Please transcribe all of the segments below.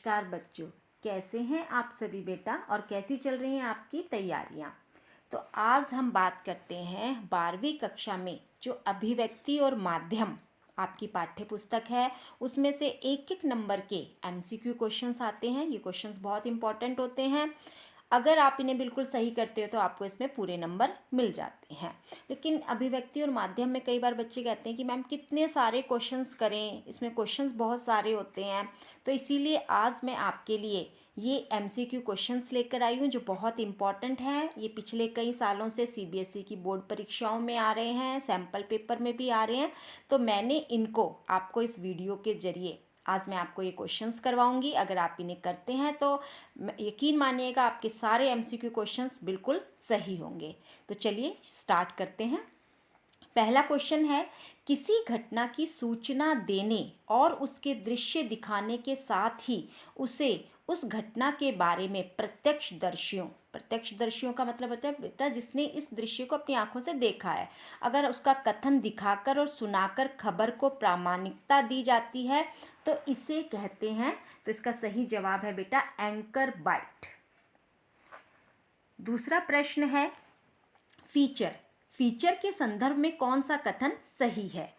नमस्कार बच्चों, कैसे हैं आप सभी बेटा और कैसी चल रही हैं आपकी तैयारियां। तो आज हम बात करते हैं 12वीं कक्षा में जो अभिव्यक्ति और माध्यम आपकी पाठ्य पुस्तक है उसमें से एक एक नंबर के एमसीक्यू क्वेश्चंस आते हैं। ये क्वेश्चंस बहुत इंपॉर्टेंट होते हैं। अगर आप इन्हें बिल्कुल सही करते हो तो आपको इसमें पूरे नंबर मिल जाते हैं। लेकिन अभिव्यक्ति और माध्यम में कई बार बच्चे कहते हैं कि मैम कितने सारे क्वेश्चंस करें, इसमें क्वेश्चंस बहुत सारे होते हैं। तो इसीलिए आज मैं आपके लिए ये एमसीक्यू क्वेश्चंस लेकर आई हूँ जो बहुत इंपॉर्टेंट हैं। ये पिछले कई सालों से सीबीएसई की बोर्ड परीक्षाओं में आ रहे हैं, सैम्पल पेपर में भी आ रहे हैं। तो मैंने इनको आपको इस वीडियो के ज़रिए आज मैं आपको ये क्वेश्चंस करवाऊंगी। अगर आप इन्हें करते हैं तो यकीन मानिएगा आपके सारे एमसीक्यू क्वेश्चंस बिल्कुल सही होंगे। तो चलिए स्टार्ट करते हैं। पहला क्वेश्चन है, किसी घटना की सूचना देने और उसके दृश्य दिखाने के साथ ही उसे उस घटना के बारे में प्रत्यक्षदर्शियों का मतलब होता है बेटा जिसने इस दृश्य को अपनी आंखों से देखा है, अगर उसका कथन दिखाकर और सुनाकर खबर को प्रामाणिकता दी जाती है तो इसे कहते हैं। तो इसका सही जवाब है बेटा एंकर बाइट। दूसरा प्रश्न है, फीचर के संदर्भ में कौन सा कथन सही है।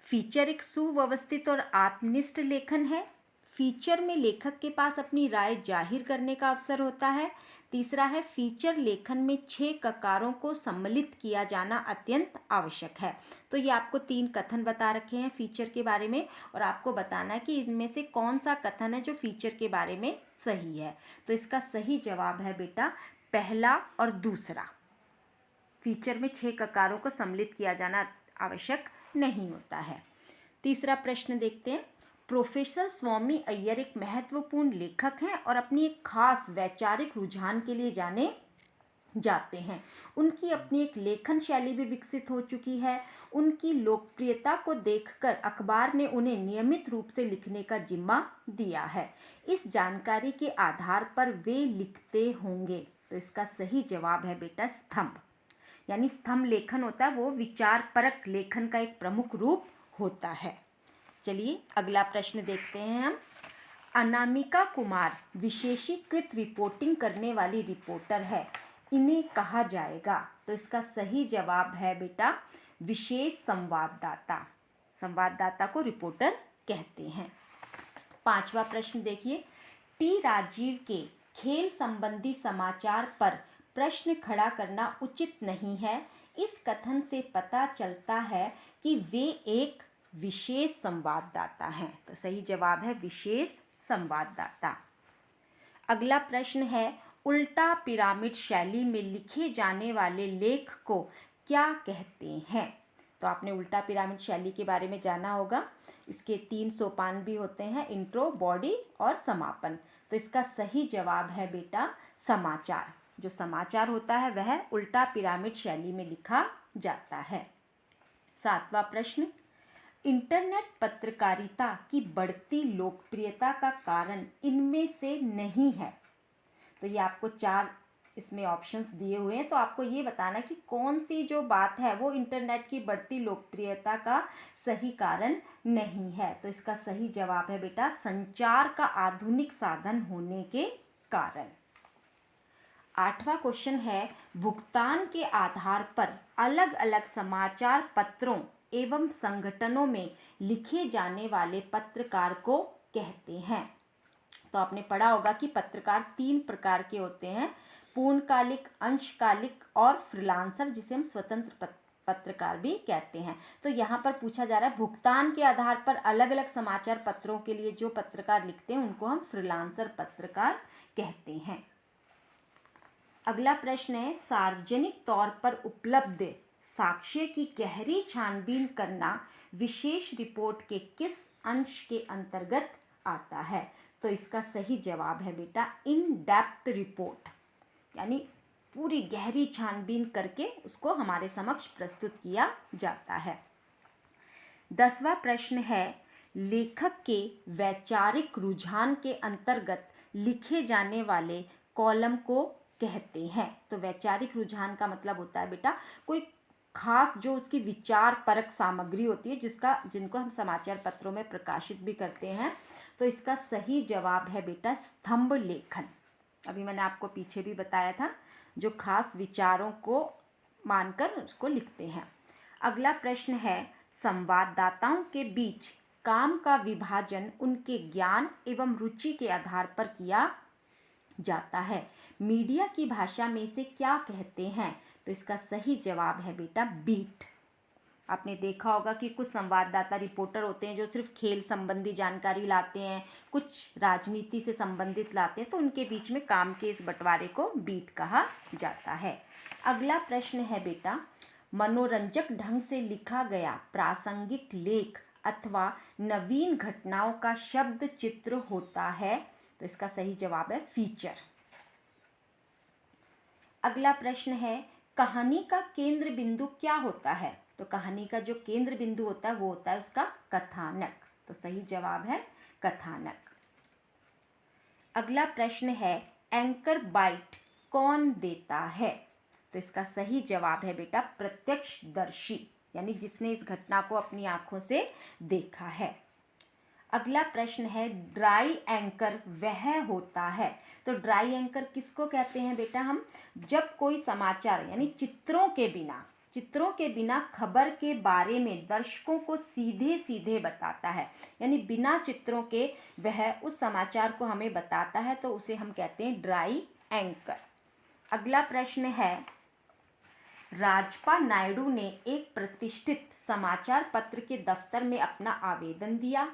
फीचर एक सुव्यवस्थित और आत्मनिष्ठ लेखन है। फीचर में लेखक के पास अपनी राय जाहिर करने का अवसर होता है। तीसरा है, फीचर लेखन में 6 ककारों को सम्मिलित किया जाना अत्यंत आवश्यक है। तो ये आपको 3 कथन बता रखे हैं फीचर के बारे में और आपको बताना है कि इनमें से कौन सा कथन है जो फीचर के बारे में सही है। तो इसका सही जवाब है बेटा पहला और दूसरा। फीचर में 6 ककारों को सम्मिलित किया जाना आवश्यक नहीं होता है। तीसरा प्रश्न देखते हैं, प्रोफेसर स्वामी अय्यर एक महत्वपूर्ण लेखक हैं और अपनी एक खास वैचारिक रुझान के लिए जाने जाते हैं। उनकी अपनी एक लेखन शैली भी विकसित हो चुकी है। उनकी लोकप्रियता को देखकर अखबार ने उन्हें नियमित रूप से लिखने का जिम्मा दिया है। इस जानकारी के आधार पर वे लिखते होंगे। तो इसका सही जवाब है बेटा स्तंभ, यानी स्तंभ लेखन होता है वो विचार परक लेखन का एक प्रमुख रूप होता है। चलिए अगला प्रश्न देखते हैं हम। अनामिका कुमार विशेषीकृत रिपोर्टिंग करने वाली रिपोर्टर है, इन्हें कहा जाएगा। तो इसका सही जवाब है बेटा विशेष संवाददाता। संवाददाता को रिपोर्टर कहते हैं। 5वां प्रश्न देखिए, टी राजीव के खेल संबंधी समाचार पर प्रश्न खड़ा करना उचित नहीं है। इस कथन से पता चलता है कि वे एक विशेष संवाददाता हैं। तो सही जवाब है विशेष संवाददाता। अगला प्रश्न है, उल्टा पिरामिड शैली में लिखे जाने वाले लेख को क्या कहते हैं। तो आपने उल्टा पिरामिड शैली के बारे में जाना होगा। इसके 3 सोपान भी होते हैं, इंट्रो, बॉडी और समापन। तो इसका सही जवाब है बेटा समाचार। जो समाचार होता है वह उल्टा पिरामिड शैली में लिखा जाता है। 7वां प्रश्न, इंटरनेट पत्रकारिता की बढ़ती लोकप्रियता का कारण इनमें से नहीं है। तो ये आपको 4 इसमें ऑप्शंस दिए हुए हैं। तो आपको ये बताना कि कौन सी जो बात है वो इंटरनेट की बढ़ती लोकप्रियता का सही कारण नहीं है। तो इसका सही जवाब है बेटा संचार का आधुनिक साधन होने के कारण। 8वां क्वेश्चन है, भुगतान के आधार पर अलग अलग समाचार पत्रों एवं संगठनों में लिखे जाने वाले पत्रकार को कहते हैं। तो आपने पढ़ा होगा कि पत्रकार 3 प्रकार के होते हैं, पूर्णकालिक, अंशकालिक और फ्रीलांसर, जिसे हम स्वतंत्र पत्रकार भी कहते हैं। तो यहाँ पर पूछा जा रहा है भुगतान के आधार पर अलग अलग समाचार पत्रों के लिए जो पत्रकार लिखते हैं उनको हम फ्रीलांसर पत्रकार कहते हैं। अगला प्रश्न है, सार्वजनिक तौर पर उपलब्ध साक्ष्य की गहरी छानबीन करना विशेष रिपोर्ट के किस अंश के अंतर्गत आता है। तो इसका सही जवाब है बेटा इन डेप्थ रिपोर्ट, यानी पूरी गहरी छानबीन करके उसको हमारे समक्ष प्रस्तुत किया जाता है। 10वां प्रश्न है, लेखक के वैचारिक रुझान के अंतर्गत लिखे जाने वाले कॉलम को कहते हैं। तो वैचारिक रुझान का मतलब होता है बेटा कोई खास जो उसकी विचार परक सामग्री होती है जिनको हम समाचार पत्रों में प्रकाशित भी करते हैं। तो इसका सही जवाब है बेटा स्तंभ लेखन। अभी मैंने आपको पीछे भी बताया था, जो खास विचारों को मानकर उसको लिखते हैं। अगला प्रश्न है, संवाददाताओं के बीच काम का विभाजन उनके ज्ञान एवं रुचि के आधार पर किया जाता है। मीडिया की भाषा में इसे क्या कहते हैं? तो इसका सही जवाब है बेटा बीट। आपने देखा होगा कि कुछ संवाददाता रिपोर्टर होते हैं जो सिर्फ खेल संबंधी जानकारी लाते हैं, कुछ राजनीति से संबंधित लाते हैं, तो उनके बीच में काम के इस बंटवारे को बीट कहा जाता है। अगला प्रश्न है बेटा, मनोरंजक ढंग से लिखा गया प्रासंगिक लेख अथवा नवीन घटनाओं का शब्द चित्र होता है। तो इसका सही जवाब है फीचर। अगला प्रश्न है, कहानी का केंद्र बिंदु क्या होता है? तो कहानी का जो केंद्र बिंदु होता है वो होता है उसका कथानक। तो सही जवाब है कथानक। अगला प्रश्न है, एंकर बाइट कौन देता है? तो इसका सही जवाब है बेटा प्रत्यक्षदर्शी, यानी जिसने इस घटना को अपनी आंखों से देखा है। अगला प्रश्न है, ड्राई एंकर वह होता है। तो ड्राई एंकर किसको कहते हैं बेटा? हम जब कोई समाचार यानी चित्रों के बिना खबर के बारे में दर्शकों को सीधे सीधे बताता है, यानी बिना चित्रों के वह उस समाचार को हमें बताता है, तो उसे हम कहते हैं ड्राई एंकर। अगला प्रश्न है, राजप्पा नायडू ने एक प्रतिष्ठित समाचार पत्र के दफ्तर में अपना आवेदन दिया।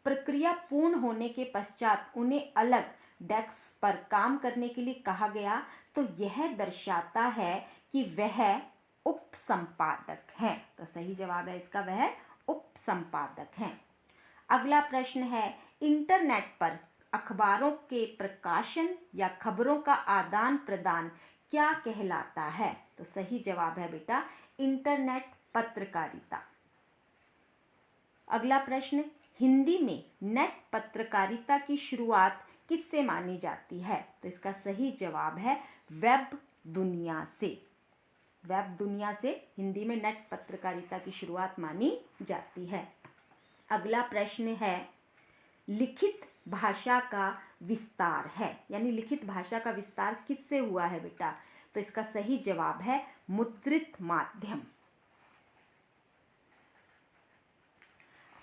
प्रक्रिया पूर्ण होने के पश्चात उन्हें अलग डेस्क पर काम करने के लिए कहा गया, तो यह दर्शाता है कि वह उप संपादक हैं। तो सही जवाब है इसका वह उप संपादक हैं। अगला प्रश्न है, इंटरनेट पर अखबारों के प्रकाशन या खबरों का आदान प्रदान क्या कहलाता है? तो सही जवाब है बेटा इंटरनेट पत्रकारिता। अगला प्रश्न, हिंदी में नेट पत्रकारिता की शुरुआत किससे मानी जाती है? तो इसका सही जवाब है वेब दुनिया से। वेब दुनिया से हिंदी में नेट पत्रकारिता की शुरुआत मानी जाती है। अगला प्रश्न है, लिखित भाषा का विस्तार है, यानी लिखित भाषा का विस्तार किससे हुआ है बेटा? तो इसका सही जवाब है मुद्रित माध्यम।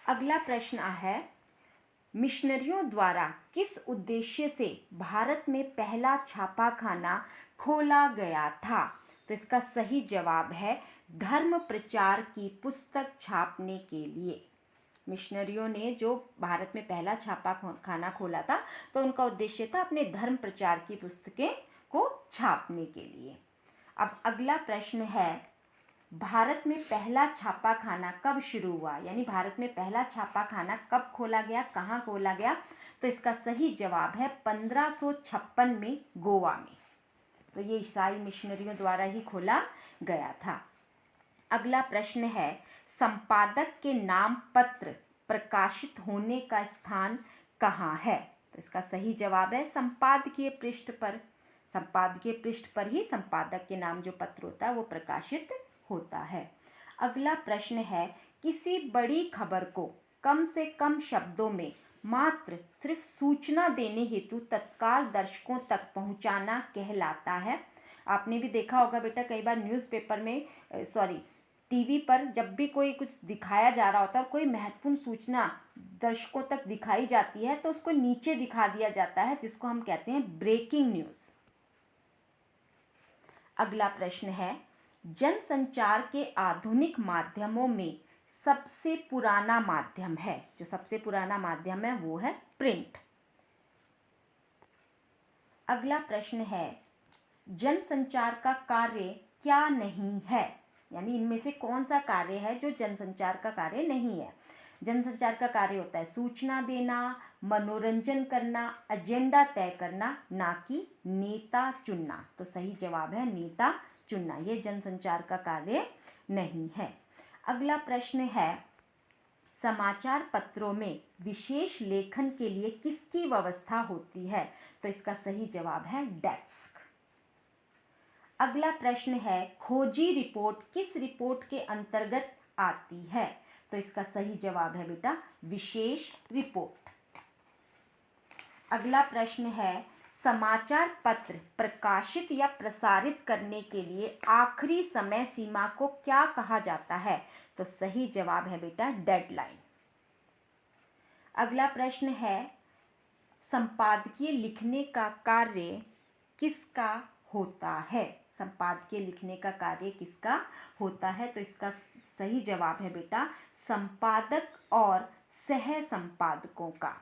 अगला प्रश्न है, मिशनरियों द्वारा किस उद्देश्य से भारत में पहला छापाखाना खोला गया था? तो इसका सही जवाब है धर्म प्रचार की पुस्तक छापने के लिए। मिशनरियों ने जो भारत में पहला छापाखाना खोला था, तो उनका उद्देश्य था अपने धर्म प्रचार की पुस्तकें को छापने के लिए। अब अगला प्रश्न है, भारत में पहला छापाखाना कब शुरू हुआ, यानी भारत में पहला छापाखाना कब खोला गया, कहाँ खोला गया? तो इसका सही जवाब है 1556 में गोवा में। तो ये ईसाई मिशनरियों द्वारा ही खोला गया था। अगला प्रश्न है, संपादक के नाम पत्र प्रकाशित होने का स्थान कहाँ है? तो इसका सही जवाब है संपादकीय पृष्ठ पर। संपादकीय पृष्ठ पर ही संपादक के नाम जो पत्र होता है वो प्रकाशित होता है। अगला प्रश्न है, किसी बड़ी खबर को कम से कम शब्दों में मात्र सिर्फ सूचना देने हेतु तत्काल दर्शकों तक पहुंचाना कहलाता है। आपने भी देखा होगा बेटा, कई बार न्यूज़पेपर में टीवी पर जब भी कोई कुछ दिखाया जा रहा होता है, कोई महत्वपूर्ण सूचना दर्शकों तक दिखाई जाती है, तो उसको नीचे दिखा दिया जाता है, जिसको हम कहते हैं ब्रेकिंग न्यूज़। अगला प्रश्न है, जनसंचार के आधुनिक माध्यमों में सबसे पुराना माध्यम है, जो सबसे पुराना माध्यम है वो है प्रिंट। अगला प्रश्न है, जनसंचार का कार्य क्या नहीं है, यानी इनमें से कौन सा कार्य है जो जनसंचार का कार्य नहीं है? जनसंचार का कार्य होता है सूचना देना, मनोरंजन करना, एजेंडा तय करना, ना कि नेता चुनना। तो सही जवाब है नेता चुनना, ये जनसंचार का कार्य नहीं है। अगला प्रश्न है, समाचार पत्रों में विशेष लेखन के लिए किसकी व्यवस्था होती है? तो इसका सही जवाब है डेस्क। अगला प्रश्न है, खोजी रिपोर्ट किस रिपोर्ट के अंतर्गत आती है? तो इसका सही जवाब है बेटा विशेष रिपोर्ट। अगला प्रश्न है, समाचार पत्र प्रकाशित या प्रसारित करने के लिए आखिरी समय सीमा को क्या कहा जाता है? तो सही जवाब है बेटा डेडलाइन। अगला प्रश्न है, संपादकीय लिखने का कार्य किसका होता है? संपादकीय लिखने का कार्य किसका होता है? तो इसका सही जवाब है बेटा संपादक और सह संपादकों का।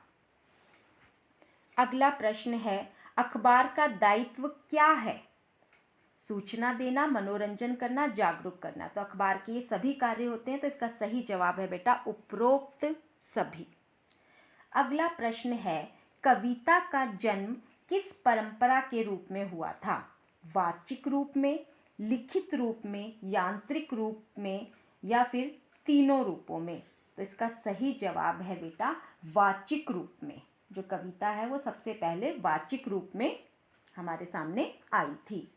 अगला प्रश्न है, अखबार का दायित्व क्या है? सूचना देना, मनोरंजन करना, जागरूक करना। तो अखबार के ये सभी कार्य होते हैं, तो इसका सही जवाब है बेटा उपरोक्त सभी। अगला प्रश्न है, कविता का जन्म किस परंपरा के रूप में हुआ था? वाचिक रूप में, लिखित रूप में, यांत्रिक रूप में या फिर तीनों रूपों में? तो इसका सही जवाब है बेटा वाचिक रूप में। जो कविता है वो सबसे पहले वाचिक रूप में हमारे सामने आई थी।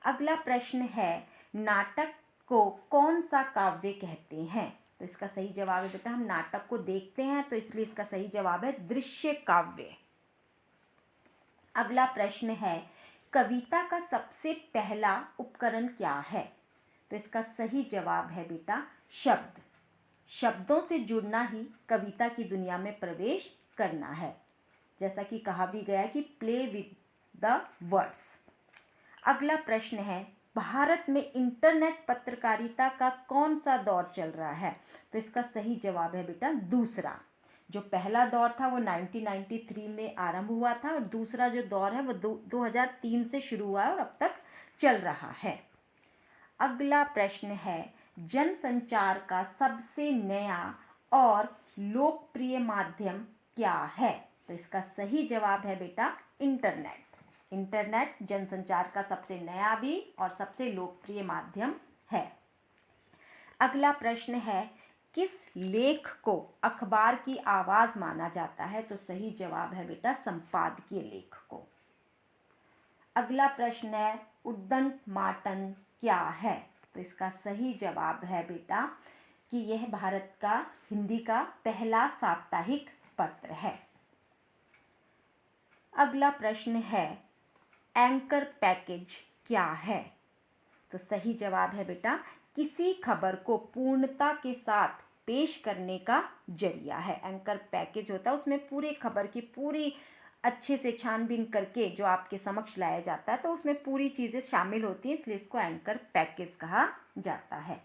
अगला प्रश्न है, नाटक को कौन सा काव्य कहते हैं? तो इसका सही जवाब है बेटा हम नाटक को देखते हैं, तो इसलिए इसका सही जवाब है दृश्य काव्य। अगला प्रश्न है, कविता का सबसे पहला उपकरण क्या है? तो इसका सही जवाब है बेटा शब्द। शब्दों से जुड़ना ही कविता की दुनिया में प्रवेश करना है। जैसा कि कहा भी गया कि प्ले विद द वर्ड्स। अगला प्रश्न है, भारत में इंटरनेट पत्रकारिता का कौन सा दौर चल रहा है? तो इसका सही जवाब है बेटा दूसरा। जो पहला दौर था वो 1993 में आरंभ हुआ था और दूसरा जो दौर है वो 2003 से शुरू हुआ है और अब तक चल रहा है। अगला प्रश्न है, जनसंचार का सबसे नया और लोकप्रिय माध्यम क्या है? तो इसका सही जवाब है बेटा इंटरनेट। इंटरनेट जनसंचार का सबसे नया भी और सबसे लोकप्रिय माध्यम है। अगला प्रश्न है, किस लेख को अखबार की आवाज़ माना जाता है? तो सही जवाब है बेटा संपादकीय लेख को। अगला प्रश्न है, उद्दंडमाटन क्या है? तो इसका सही जवाब है बेटा कि यह भारत का हिंदी का पहला साप्ताहिक पत्र है। अगला प्रश्न है, एंकर पैकेज क्या है? तो सही जवाब है बेटा किसी खबर को पूर्णता के साथ पेश करने का जरिया है। एंकर पैकेज होता है उसमें पूरी खबर की पूरी अच्छे से छानबीन करके जो आपके समक्ष लाया जाता है, तो उसमें पूरी चीज़ें शामिल होती हैं, इसलिए इसको एंकर पैकेज कहा जाता है।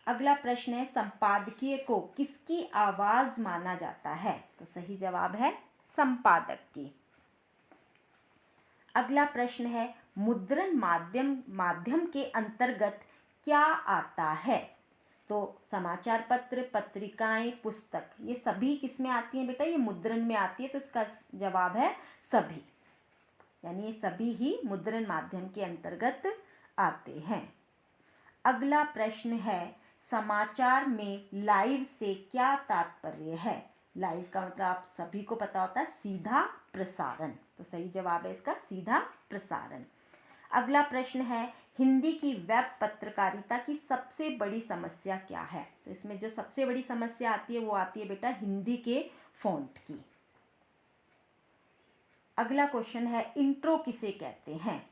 अगला प्रश्न है, संपादकीय को किसकी आवाज़ माना जाता है? तो सही जवाब है संपादक की। अगला प्रश्न है, मुद्रण माध्यम के अंतर्गत क्या आता है? तो समाचार पत्र, पत्रिकाएं, पुस्तक, ये सभी किस में आती हैं बेटा? ये मुद्रण में आती है, तो इसका जवाब है सभी। यानी ये सभी ही मुद्रण माध्यम के अंतर्गत आते हैं। अगला प्रश्न है, समाचार में लाइव से क्या तात्पर्य है? लाइव का मतलब आप सभी को पता होता है सीधा प्रसारण, तो सही जवाब है इसका सीधा प्रसारण। अगला प्रश्न है, हिंदी की वेब पत्रकारिता की सबसे बड़ी समस्या क्या है? तो इसमें जो सबसे बड़ी समस्या आती है वो आती है बेटा हिंदी के फ़ॉन्ट की। अगला क्वेश्चन है, इंट्रो किसे कहते हैं?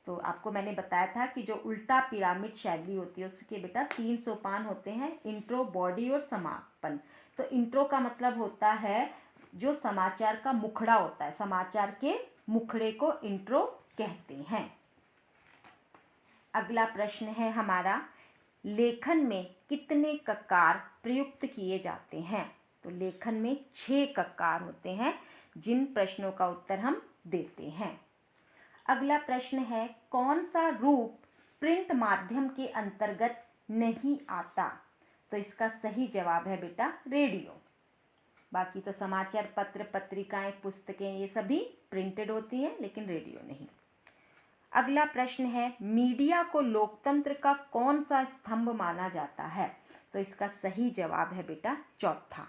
तो आपको मैंने बताया था कि जो उल्टा पिरामिड शैली होती है उसके बेटा 3 सोपान होते हैं, इंट्रो, बॉडी और समापन। तो इंट्रो का मतलब होता है जो समाचार का मुखड़ा होता है, समाचार के मुखड़े को इंट्रो कहते हैं। अगला प्रश्न है हमारा, लेखन में कितने ककार प्रयुक्त किए जाते हैं? तो लेखन में 6 ककार होते हैं, जिन प्रश्नों का उत्तर हम देते हैं। अगला प्रश्न है, कौन सा रूप प्रिंट माध्यम के अंतर्गत नहीं आता? तो इसका सही जवाब है बेटा रेडियो। बाकी तो समाचार पत्र, पत्रिकाएं, पुस्तकें ये सभी प्रिंटेड होती हैं, लेकिन रेडियो नहीं। अगला प्रश्न है, मीडिया को लोकतंत्र का कौन सा स्तंभ माना जाता है? तो इसका सही जवाब है बेटा चौथा।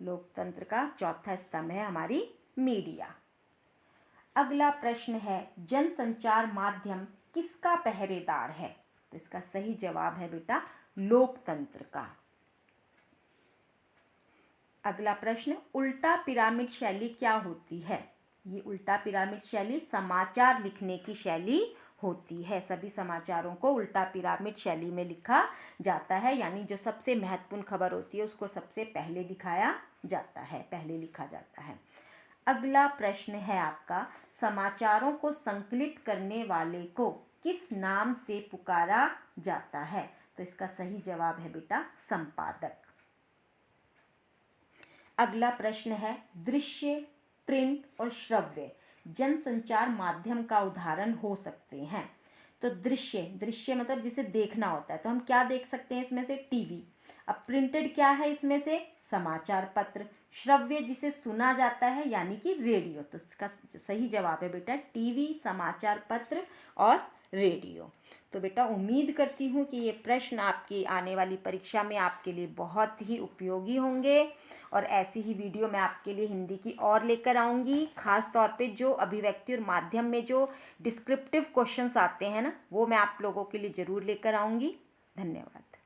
लोकतंत्र का चौथा स्तंभ है हमारी मीडिया। अगला प्रश्न है, जनसंचार माध्यम किसका पहरेदार है? तो इसका सही जवाब है बेटा लोकतंत्र का। अगला प्रश्न, उल्टा पिरामिड शैली क्या होती है? ये उल्टा पिरामिड शैली समाचार लिखने की शैली होती है। सभी समाचारों को उल्टा पिरामिड शैली में लिखा जाता है, यानी जो सबसे महत्वपूर्ण खबर होती है उसको सबसे पहले दिखाया जाता है, पहले लिखा जाता है। अगला प्रश्न है आपका, समाचारों को संकलित करने वाले को किस नाम से पुकारा जाता है? तो इसका सही जवाब है बेटा संपादक। अगला प्रश्न है, दृश्य, प्रिंट और श्रव्य जनसंचार माध्यम का उदाहरण हो सकते हैं। तो दृश्य, दृश्य मतलब जिसे देखना होता है, तो हम क्या देख सकते हैं इसमें से? टीवी। अब प्रिंटेड क्या है इसमें से? समाचार पत्र। श्रव्य जिसे सुना जाता है यानी कि रेडियो। तो इसका सही जवाब है बेटा टीवी, समाचार पत्र और रेडियो। तो बेटा उम्मीद करती हूँ कि ये प्रश्न आपकी आने वाली परीक्षा में आपके लिए बहुत ही उपयोगी होंगे, और ऐसी ही वीडियो मैं आपके लिए हिंदी की और लेकर आऊँगी। खास तौर पे जो अभिव्यक्ति और माध्यम में जो डिस्क्रिप्टिव क्वेश्चंस आते हैं ना, वो मैं आप लोगों के लिए ज़रूर लेकर आऊँगी। धन्यवाद।